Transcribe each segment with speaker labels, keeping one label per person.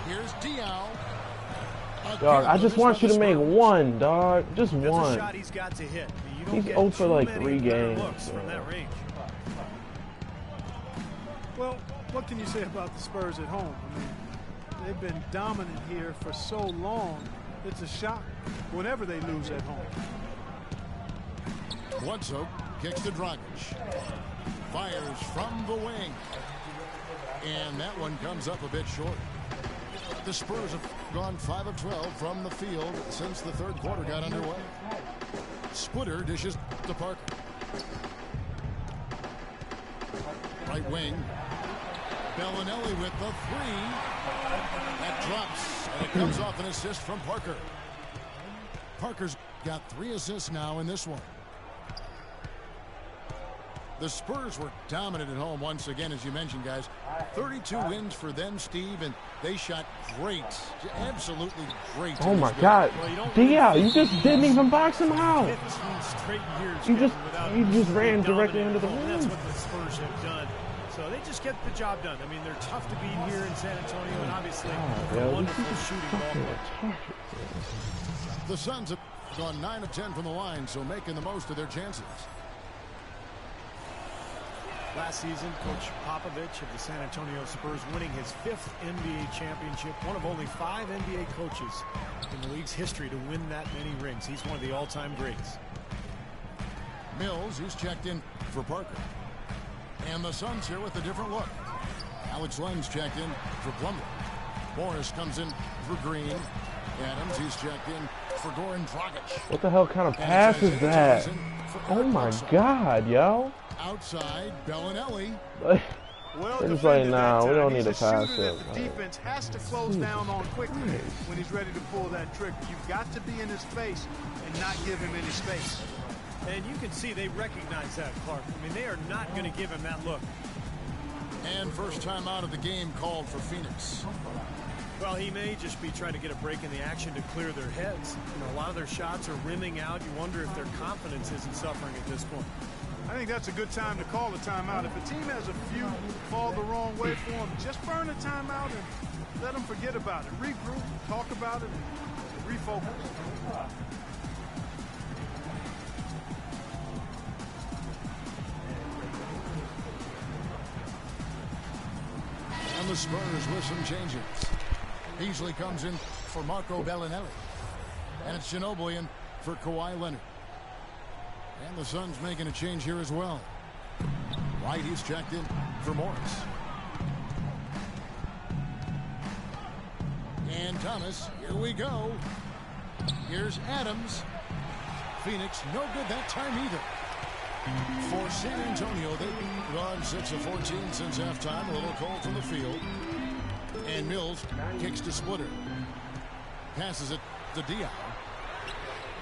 Speaker 1: Here's Diao.
Speaker 2: Dog, I just want you to make one, dog. Just
Speaker 3: That's
Speaker 2: one.
Speaker 3: a shot he's got to hit. You don't
Speaker 2: He's
Speaker 3: get
Speaker 2: 0 for like
Speaker 3: too
Speaker 2: 3
Speaker 3: many
Speaker 2: games.
Speaker 3: looks from that range.
Speaker 4: Well, what can you say about the Spurs at home? I mean, they've been dominant here for so long. It's a shock whenever they lose at home.
Speaker 1: Assoc kicks to Dragic. Fires from the wing. And that one comes up a bit short. The Spurs have gone 5 of 12 from the field since the third quarter got underway. Splitter dishes to Parker. Right wing. Bellinelli with the 3. That drops, and it comes off an assist from Parker. Parker's got 3 assists now in this one. The Spurs were dominant at home once again, as you mentioned, guys. 32 wins for them, Steve, and they shot great. Absolutely great.
Speaker 2: Oh, my God. Diao, you just didn't even box him out.
Speaker 3: 15 straight years
Speaker 2: You just ran directly into the rim.
Speaker 3: That's what the Spurs have done. So they just get the job done. I mean, they're tough to beat here in San Antonio, and obviously a wonderful shooting ball.
Speaker 1: The Suns have gone 9 of 10 from the line, so making the most of their chances.
Speaker 3: Last season, Coach Popovich of the San Antonio Spurs winning his 5th NBA championship, one of only 5 NBA coaches in the league's history to win that many rings. He's one of the all-time greats.
Speaker 1: Mills, he's checked in for Parker. And the Suns here with a different look. Alex Len's checked in for Plumlee. Morris comes in for Green. Adams, he's checked in for Goran Dragic.
Speaker 2: What the hell kind of pass is that? Oh my God, yo.
Speaker 1: Outside, Bellinelli.
Speaker 4: Well,
Speaker 2: just like, nah, we don't need to pass it.
Speaker 4: The defense has to close down on quickly when he's ready to pull that trigger. You've got to be in his face and not give him any space.
Speaker 3: And you can see they recognize that, Clark. I mean, they are not going to give him that look.
Speaker 1: And first time out of the game called for Phoenix.
Speaker 3: Well, he may just be trying to get a break in the action to clear their heads. You know, a lot of their shots are rimming out. You wonder if their confidence isn't suffering at this point.
Speaker 4: I think that's a good time to call a timeout. If a team has a few fall the wrong way for them, just burn a timeout and let them forget about it. Regroup, talk about it, and refocus.
Speaker 1: And the Spurs with some changes. Beasley comes in for Marco Bellinelli. And it's Ginobili in for Kawhi Leonard. And the Suns making a change here as well. White, he's checked in for Morris. And Thomas, here we go. Here's Adams. Phoenix, no good that time either. For San Antonio, they've gone 6 of 14 since halftime. A little cold from the field. And Mills kicks to Splitter. Passes it to Diao.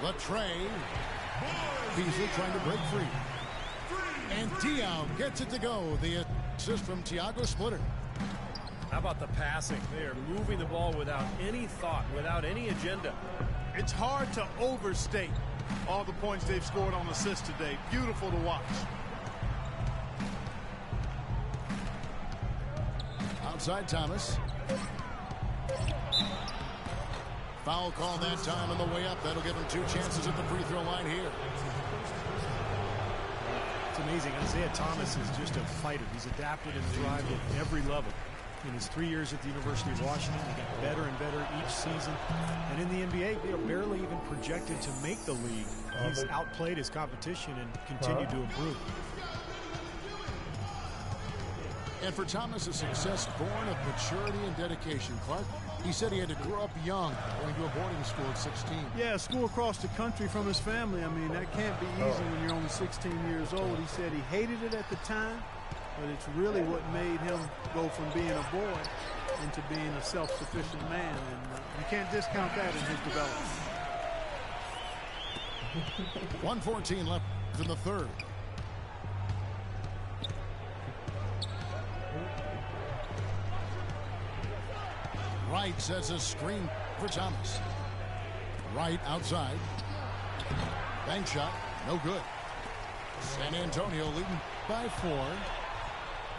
Speaker 1: Latrey. Beasley trying to break free. And Diao gets it to go. The assist from Thiago Splitter.
Speaker 3: How about the passing? They are moving the ball without any thought, without any agenda.
Speaker 4: It's hard to overstate all the points they've scored on assists today. Beautiful to watch.
Speaker 1: Outside Thomas. Foul call that time on the way up. That'll give him 2 chances at the free throw line here.
Speaker 3: It's amazing. Isaiah Thomas is just a fighter. He's adapted and thrived at every level. In his 3 years at the University of Washington, he got better and better each season. And in the NBA, they are barely even projected to make the league. He's outplayed his competition and continued to improve.
Speaker 1: And for Thomas, a success born of maturity and dedication. Clark, he said he had to grow up young, going to a boarding school at 16.
Speaker 4: Yeah, school across the country from his family. I mean, that can't be easy when you're only 16 years old. He said he hated it at the time, but it's really what made him go from being a boy into being a self-sufficient man. And you can't discount that in his development.
Speaker 1: 1:14 left in the third. Wright sets a screen for Thomas. Wright outside. Bank shot, no good. San Antonio leading by 4.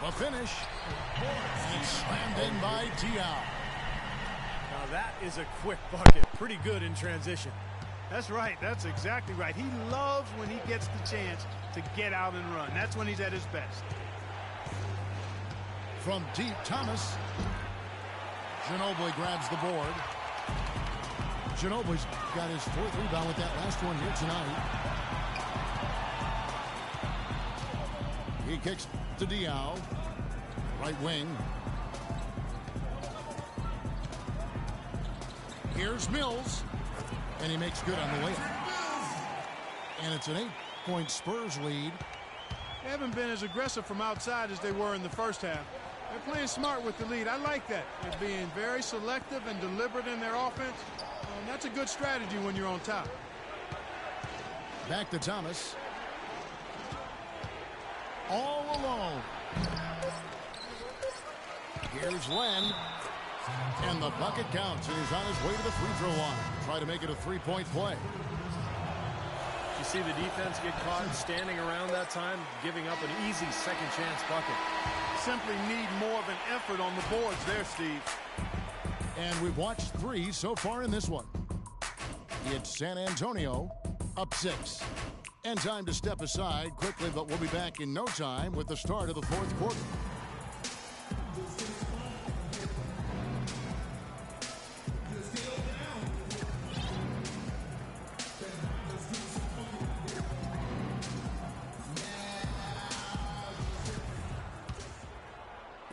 Speaker 1: The finish. And it's slammed in by Diao.
Speaker 3: Now that is a quick bucket. Pretty good in transition.
Speaker 4: That's right. That's exactly right. He loves when he gets the chance to get out and run. That's when he's at his best.
Speaker 1: From deep, Thomas. Ginobili grabs the board. Ginobili's got his 4th rebound with that last one here tonight. He kicks to Diaw. Right wing. Here's Mills. And he makes good on the layup. And it's an 8-point Spurs lead.
Speaker 4: They haven't been as aggressive from outside as they were in the first half. They're playing smart with the lead. I like that. They're being very selective and deliberate in their offense. And that's a good strategy when you're on top.
Speaker 1: Back to Thomas. All alone. Here's Len. And the bucket counts, and he's on his way to the free throw line. Try to make it a 3-point play.
Speaker 3: You see the defense get caught standing around that time, giving up an easy second chance bucket.
Speaker 4: Simply need more of an effort on the boards there, Steve.
Speaker 1: And we've watched 3 so far in this one. It's San Antonio up 6. And time to step aside quickly, but we'll be back in no time with the start of the 4th quarter.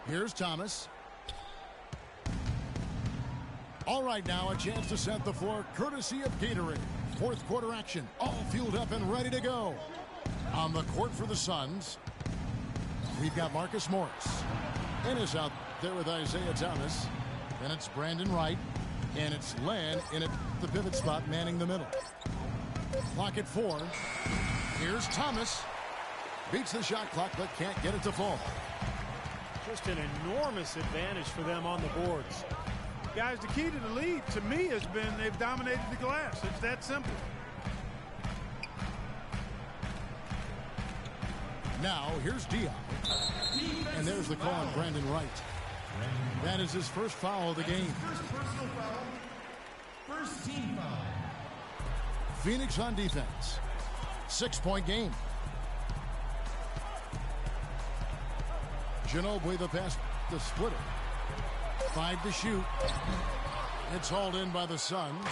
Speaker 1: Here's Thomas. All right, now a chance to set the floor courtesy of Gatorade. 4th quarter action, all fueled up and ready to go. On the court for the Suns, we've got Marcus Morris. Ennis out there with Isaiah Thomas. Then it's Brandon Wright. And it's Len in at the pivot spot, manning the middle. Clock at 4. Here's Thomas. Beats the shot clock, but can't get it to fall.
Speaker 3: Just an enormous advantage for them on the boards.
Speaker 4: Guys, the key to the lead, to me, has been they've dominated the glass. It's that simple.
Speaker 1: Now, here's Diaw. And there's the call on Brandon Wright. That is his first foul of the game.
Speaker 5: First personal foul. First team foul.
Speaker 1: Phoenix on defense. 6-point game. Ginobili the pass to Splitter. 5 to shoot. It's hauled in by the Suns.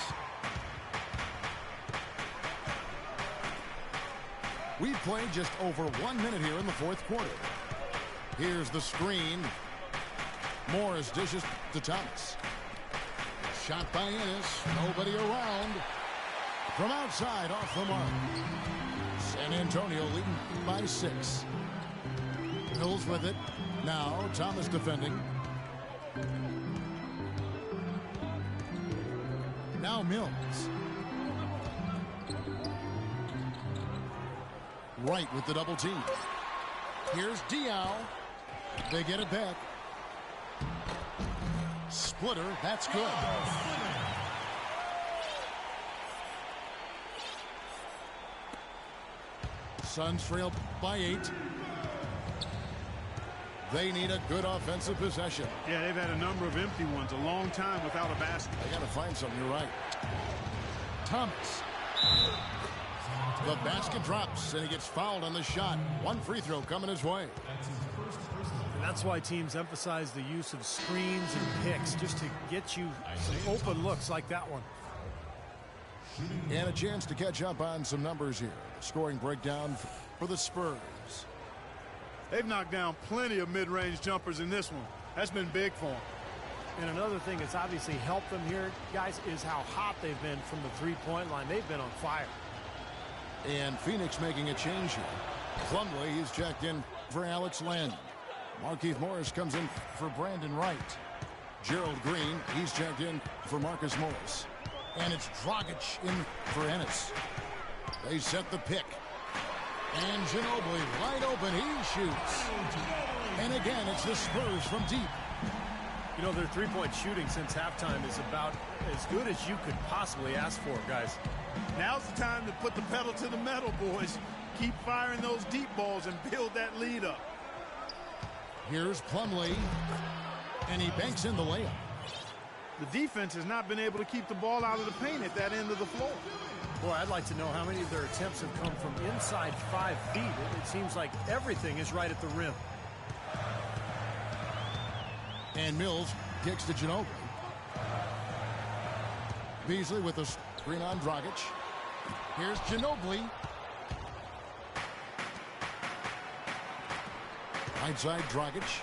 Speaker 1: We've played just over 1 minute here in the 4th quarter. Here's the screen. Morris dishes to Thomas. Shot by Ennis. Nobody around. From outside, off the mark. San Antonio leading by 6. Mills with it. Now Thomas defending. Now Mills. Wright with the double team. Here's Diaw. They get it back. Splitter, that's good. Suns trail by 8. They need a good offensive possession.
Speaker 4: Yeah, they've had a number of empty ones, a long time without a basket.
Speaker 1: They got to find something, you're right. Thomas. The basket drops, and he gets fouled on the shot. 1 free throw coming his way.
Speaker 3: And that's why teams emphasize the use of screens and picks, just to get you some open looks like that one.
Speaker 1: And a chance to catch up on some numbers here. The scoring breakdown for the Spurs.
Speaker 4: They've knocked down plenty of mid-range jumpers in this one. That's been big for them.
Speaker 3: And another thing that's obviously helped them here, guys, is how hot they've been from the three-point line. They've been on fire.
Speaker 1: And Phoenix making a change here. Plumlee, he's checked in for Alex Len. Markieff Morris comes in for Brandon Wright. Gerald Green, he's checked in for Marcus Morris. And it's Dragic in for Ennis. They set the pick. And Ginobili wide open. He shoots. And again, it's the Spurs from deep.
Speaker 3: You know, their three-point shooting since halftime is about as good as you could possibly ask for, guys.
Speaker 4: Now's the time to put the pedal to the metal, boys. Keep firing those deep balls and build that lead up.
Speaker 1: Here's Plumlee. And he banks in the layup.
Speaker 4: The defense has not been able to keep the ball out of the paint at that end of the floor.
Speaker 3: Boy, I'd like to know how many of their attempts have come from inside 5 feet. It seems like everything is right at the rim.
Speaker 1: And Mills kicks to Ginobili. Beasley with a screen on Dragic. Here's Ginobili. Right side Dragic.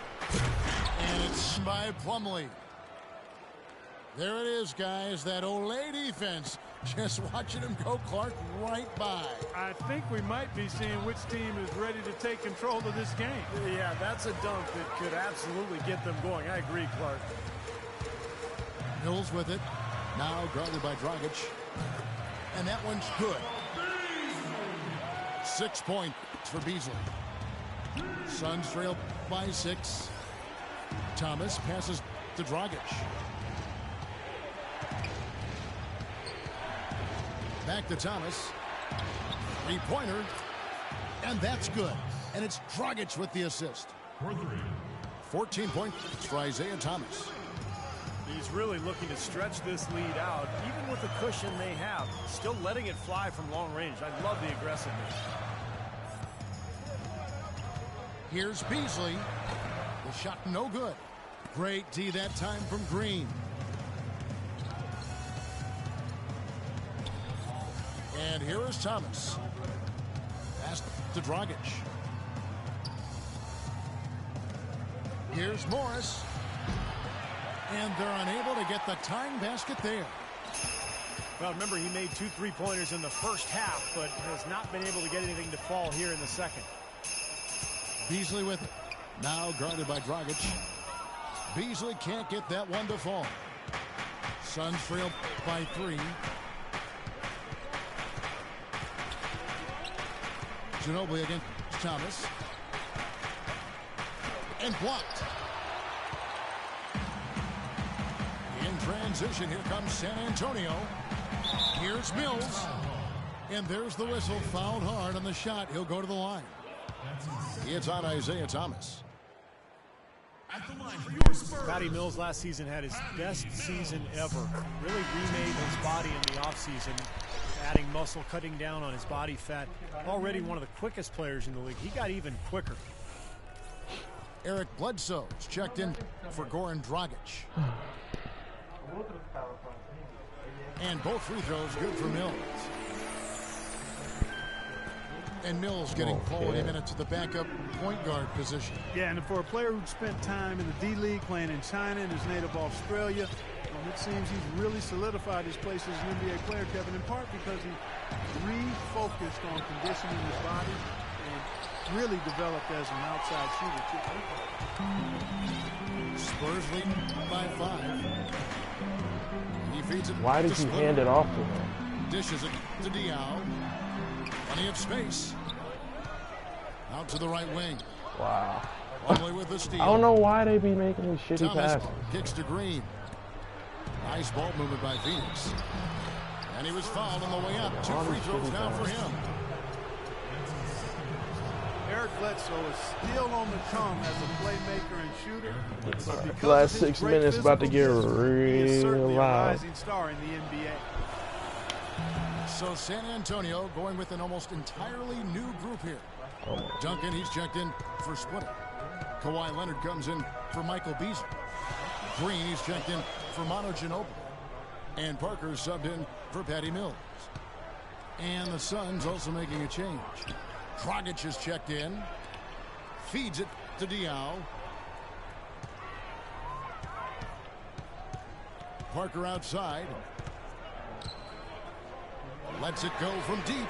Speaker 1: And it's by Plumlee. There it is, guys. That Olay defense. Just watching him go, Clark, right by.
Speaker 4: I think we might be seeing which team is ready to take control of this game.
Speaker 3: Yeah, that's a dunk that could absolutely get them going. I agree, Clark.
Speaker 1: Mills with it. Now guarded by Dragic. And that one's good. 6 points for Beasley. Suns trail by 6. Thomas passes to Dragic. Back to Thomas. 3-pointer. And that's good. And it's Dragic with the assist. 14 points for Isaiah Thomas.
Speaker 3: He's really looking to stretch this lead out, even with the cushion they have. Still letting it fly from long range. I love the aggressiveness.
Speaker 1: Here's Beasley. The shot no good. Great D that time from Green. And here is Thomas. Pass to Dragic. Here's Morris. And they're unable to get the tying basket there.
Speaker 3: Well, remember, he made 2 3-pointers in the first half, but has not been able to get anything to fall here in the second.
Speaker 1: Beasley with it. Now guarded by Dragic. Beasley can't get that one to fall. Suns trail by 3. Ginobili against Thomas. And blocked. In transition, here comes San Antonio. Here's Mills. And there's the whistle. Fouled hard on the shot. He'll go to the line. It's on Isaiah Thomas.
Speaker 5: At the line for your Spurs.
Speaker 3: Patty Mills last season had his best season ever. Really remade his body in the offseason, adding muscle, cutting down on his body fat. Already one of the quickest players in the league. He got even quicker.
Speaker 1: Eric Bledsoe is checked in for Goran Dragic. And both free throws good for Mills. And Mills getting 40 minutes to the backup point guard position.
Speaker 4: Yeah, and for a player who spent time in the D-League, playing in China and his native Australia, it seems he's really solidified his place as an NBA player, Kevin, in part because he refocused on conditioning his body and really developed as an outside shooter.
Speaker 1: Spurs lead by 5. He feeds it.
Speaker 2: Why did he hand it off to him?
Speaker 1: Dishes it to Diaw. Plenty of space. Out to the right wing.
Speaker 2: Wow.
Speaker 1: Plumlee with the steal.
Speaker 2: I don't know why they be making these shitty
Speaker 1: Thomas
Speaker 2: passes.
Speaker 1: kicks to Green. Nice ball movement by Phoenix. And he was fouled on the way up. 2 free throws now for him.
Speaker 4: Eric Bledsoe is still on the come as a playmaker and shooter. But because
Speaker 2: Last
Speaker 4: of his
Speaker 2: 6
Speaker 4: great
Speaker 2: minutes about to get
Speaker 4: physical fitness, he is certainly a
Speaker 2: loud.
Speaker 4: rising star in the NBA.
Speaker 1: So San Antonio going with an almost entirely new group here.
Speaker 2: Oh.
Speaker 1: Duncan, he's checked in for Splitter. Kawhi Leonard comes in for Michael Beasley. Green, he's checked in for Manu Ginobili. And Parker subbed in for Patty Mills. And the Suns also making a change. Dragic is checked in. Feeds it to Diaw. Parker outside. Lets it go from deep.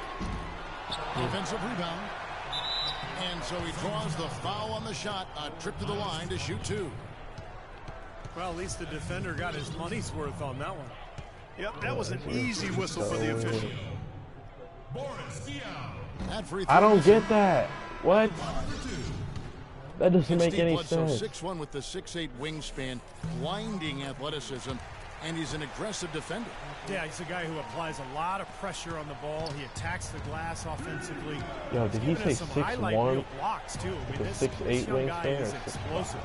Speaker 1: Offensive rebound. And so he draws the foul on the shot. A trip to the line to shoot 2.
Speaker 3: Well, at least the defender got his money's worth on that one.
Speaker 4: Yep, that was an easy whistle for the official.
Speaker 1: That free throw.
Speaker 2: I don't get that. What? That doesn't make any
Speaker 1: Bledsoe,
Speaker 2: sense.
Speaker 1: 6'1" with the 6'8" wingspan, blinding athleticism, and he's an aggressive defender.
Speaker 3: Yeah, he's a guy who applies a lot of pressure on the ball. He attacks the glass offensively.
Speaker 2: Yo, did he
Speaker 3: He's given
Speaker 2: say
Speaker 3: us some highlight
Speaker 2: 6'1"
Speaker 3: reel blocks too. I mean,
Speaker 2: with a
Speaker 3: this
Speaker 2: 6'8"
Speaker 3: young guy
Speaker 2: wingspan
Speaker 3: is
Speaker 2: or 6'5"?
Speaker 3: explosive.